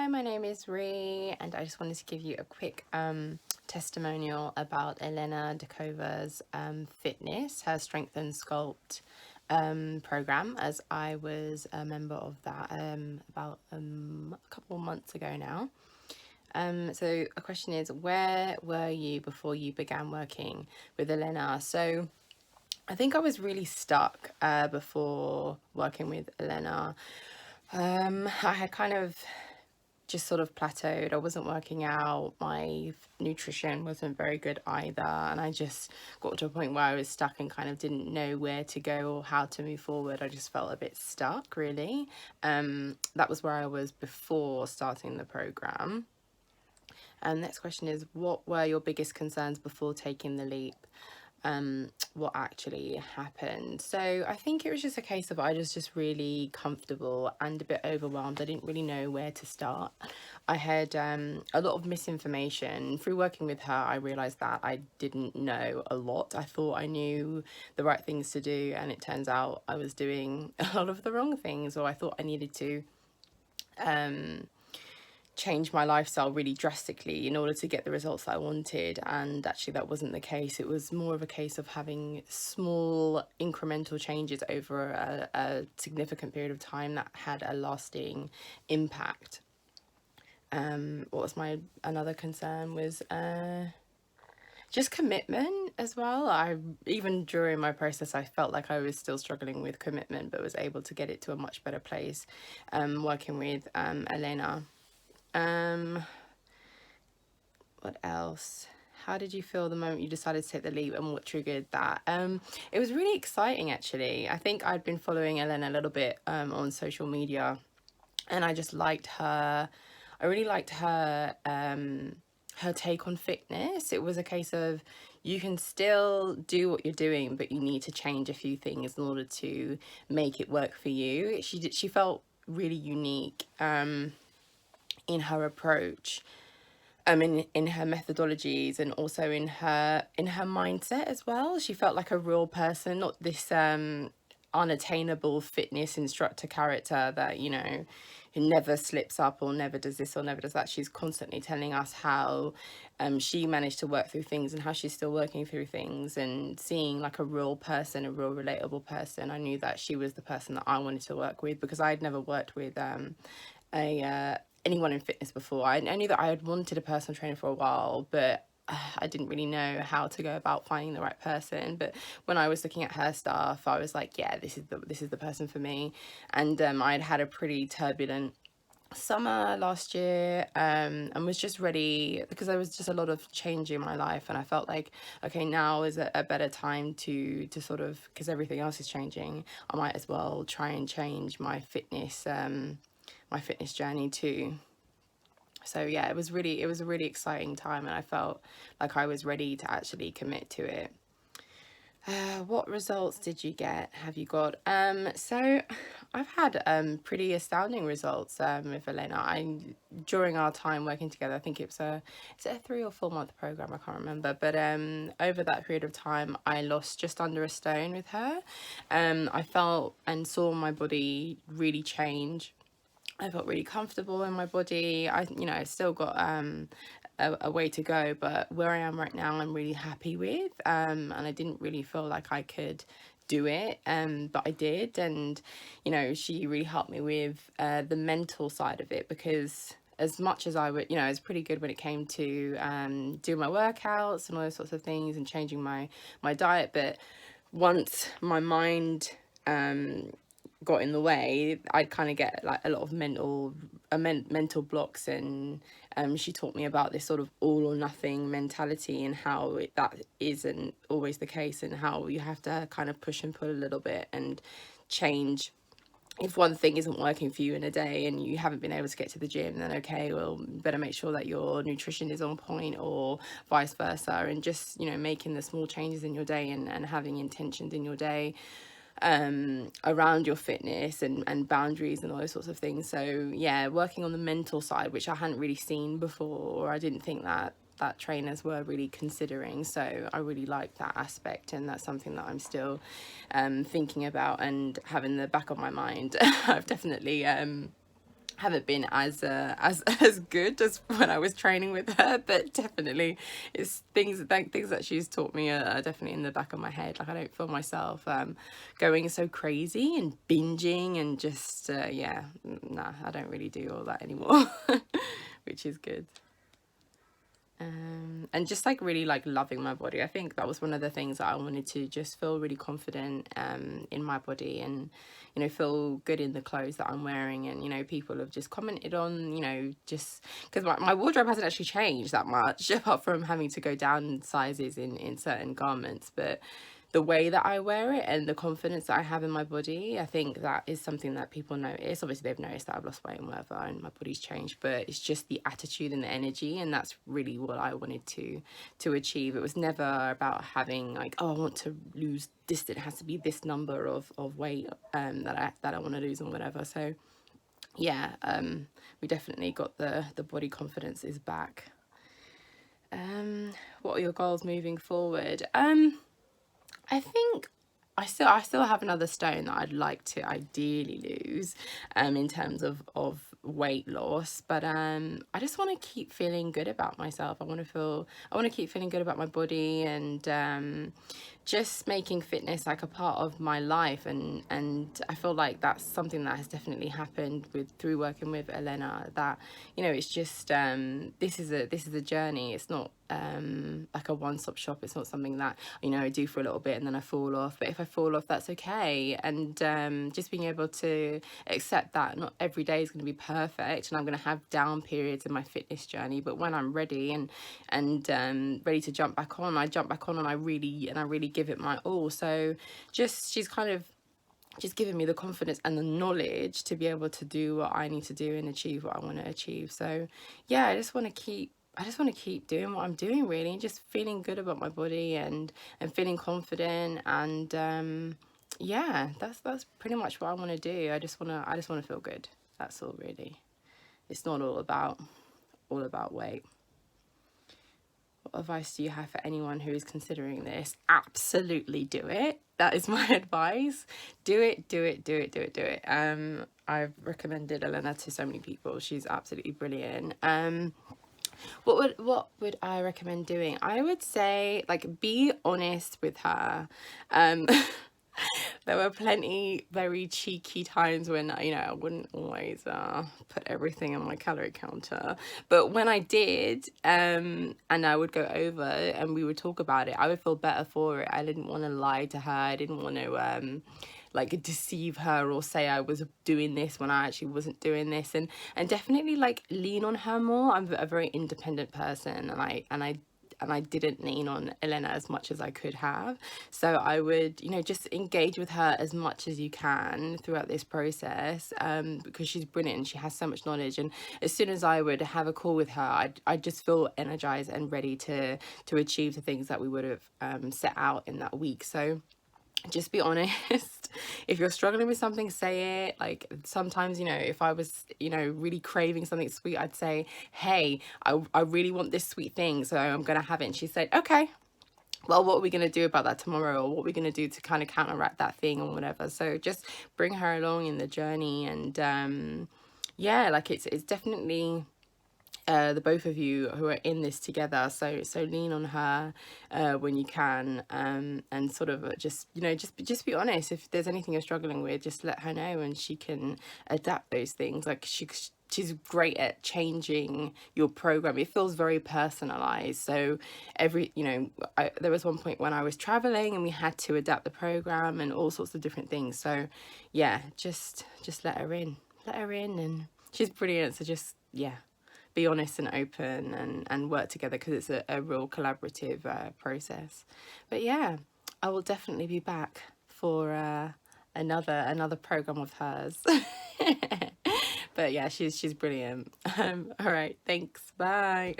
Hi, my name is Ree, and I just wanted to give you a quick testimonial about Elena Dakova's fitness, her Strength and Sculpt program, as I was a member of that about a couple of months ago now. So a question is, where were you before you began working with Elena? So I think I was really stuck before working with Elena. I had kind of just sort of plateaued. I wasn't working out. My nutrition wasn't very good either. And I just got to a point where I was stuck and kind of didn't know where to go or how to move forward. I just felt a bit stuck, really. That was where I was before starting the program. And next question is, what were your biggest concerns before taking the leap? What actually happened? So I think it was just a case of I was just really comfortable and a bit overwhelmed. I didn't really know where to start. I had a lot of misinformation. Through working with her, I realized that I didn't know a lot. I thought I knew the right things to do, and it turns out I was doing a lot of the wrong things, or I thought I needed to change my lifestyle really drastically in order to get the results that I wanted, and actually that wasn't the case. It was more of a case of having small incremental changes over a significant period of time that had a lasting impact. What was my another concern was just commitment as well. I even during my process I felt like I was still struggling with commitment, but was able to get it to a much better place working with Elena. What else? How did you feel the moment you decided to take the leap, and what triggered that? It was really exciting, actually. I think I'd been following Ellen a little bit on social media, and I just liked her. I really liked her her take on fitness. It was a case of you can still do what you're doing, but you need to change a few things in order to make it work for you. She felt really unique in her approach, in her methodologies, and also in her mindset as well. She felt like a real person, not this unattainable fitness instructor character that, you know, who never slips up or never does this or never does that. She's constantly telling us how she managed to work through things and how she's still working through things, and seeing like a real person, a real relatable person. I knew that she was the person that I wanted to work with, because I'd never worked with anyone in fitness before. I knew that I had wanted a personal trainer for a while, but I didn't really know how to go about finding the right person. But when I was looking at her stuff, I was like, yeah, this is the person for me. And I'd had a pretty turbulent summer last year, and was just ready, because there was just a lot of change in my life, and I felt like, okay, now is a better time to sort of, because everything else is changing, I might as well try and change my fitness journey too. So yeah, it was a really exciting time, and I felt like I was ready to actually commit to it. What results did you get? Have you got? So I've had pretty astounding results with Elena. During our time working together, I think it's a 3 or 4 month program, I can't remember, but over that period of time I lost just under a stone with her. I felt and saw my body really change. I felt really comfortable in my body. I still got a way to go, but where I am right now, I'm really happy with. And I didn't really feel like I could do it, but I did. And she really helped me with the mental side of it, because as much as I would, I was pretty good when it came to doing my workouts and all those sorts of things and changing my diet, but once my mind got in the way, I'd kind of get like a lot of mental blocks. And she taught me about this sort of all or nothing mentality, and how that isn't always the case, and how you have to kind of push and pull a little bit and change. If one thing isn't working for you in a day and you haven't been able to get to the gym, then okay, well, better make sure that your nutrition is on point, or vice versa. And just making the small changes in your day, and having intentions in your day around your fitness and boundaries and all those sorts of things. So yeah, working on the mental side, which I hadn't really seen before, or I didn't think that trainers were really considering. So I really like that aspect, and that's something that I'm still thinking about and have in the back of my mind. I've definitely haven't been as good as when I was training with her, but definitely it's things that she's taught me are definitely in the back of my head. Like I don't feel myself going so crazy and binging and just yeah, nah, I don't really do all that anymore, which is good. And just like really like loving my body. I think that was one of the things that I wanted to just feel really confident in my body, and you know, feel good in the clothes that I'm wearing. And you know, people have just commented on, you know, just because my wardrobe hasn't actually changed that much apart from having to go down sizes in certain garments, but the way that I wear it and the confidence that I have in my body, I think that is something that people notice. Obviously, they've noticed that I've lost weight and whatever, and my body's changed, but it's just the attitude and the energy, and that's really what I wanted to achieve. It was never about having like, oh, I want to lose this. It has to be this number of weight that I want to lose and whatever. So yeah, we definitely got the body confidence is back. What are your goals moving forward? I think I still have another stone that I'd like to ideally lose, in terms of weight loss, but I just want to keep feeling good about myself. I want to keep feeling good about my body, and just making fitness like a part of my life, and I feel like that's something that has definitely happened through working with Elena, that you know, it's just this is a journey. It's not like a one-stop shop. It's not something that, you know, I do for a little bit and then I fall off, but if I fall off, that's okay. And just being able to accept that not every day is going to be perfect, and I'm going to have down periods in my fitness journey, but when I'm ready and ready to jump back on, I jump back on, and I really give it my all. So she's kind of just giving me the confidence and the knowledge to be able to do what I need to do and achieve what I want to achieve. So yeah, I just want to keep doing what I'm doing, really, and just feeling good about my body and feeling confident, and yeah, that's pretty much what I want to do. I just want to feel good. That's all, really. It's not all about weight. What advice do you have for anyone who is considering this? Absolutely do it. That is my advice. Do it, do it, do it, do it, do it. I've recommended Elena to so many people. She's absolutely brilliant. What would I recommend doing? I would say, like, be honest with her. There were plenty very cheeky times when, you know, I wouldn't always put everything on my calorie counter, but when I did, and I would go over and we would talk about it, I would feel better for it. I didn't want to lie to her. I didn't want to like deceive her or say I was doing this when I actually wasn't doing this, and definitely like lean on her more. I'm a very independent person, and I didn't lean on Elena as much as I could have. So I would, you know, just engage with her as much as you can throughout this process, because she's brilliant and she has so much knowledge. And as soon as I would have a call with her, I'd just feel energized and ready to achieve the things that we would have set out in that week. So just be honest. If you're struggling with something, say it. Like sometimes, you know, if I was, you know, really craving something sweet, I'd say, hey, I really want this sweet thing, so I'm gonna have it. And she said, okay, well, what are we going to do about that tomorrow, or what are we going to do to kind of counteract that thing or whatever. So just bring her along in the journey, and yeah, like it's definitely the both of you who are in this together, so lean on her when you can, and sort of just, you know, just be honest. If there's anything you're struggling with, just let her know, and she can adapt those things. Like she's great at changing your program. It feels very personalized. So you know, there was one point when I was traveling and we had to adapt the program and all sorts of different things. So yeah, just let her in, and she's brilliant. So just, yeah, be honest and open, and work together, because it's a real collaborative process. But yeah, I will definitely be back for another program of hers. But yeah, she's brilliant. All right, thanks, bye.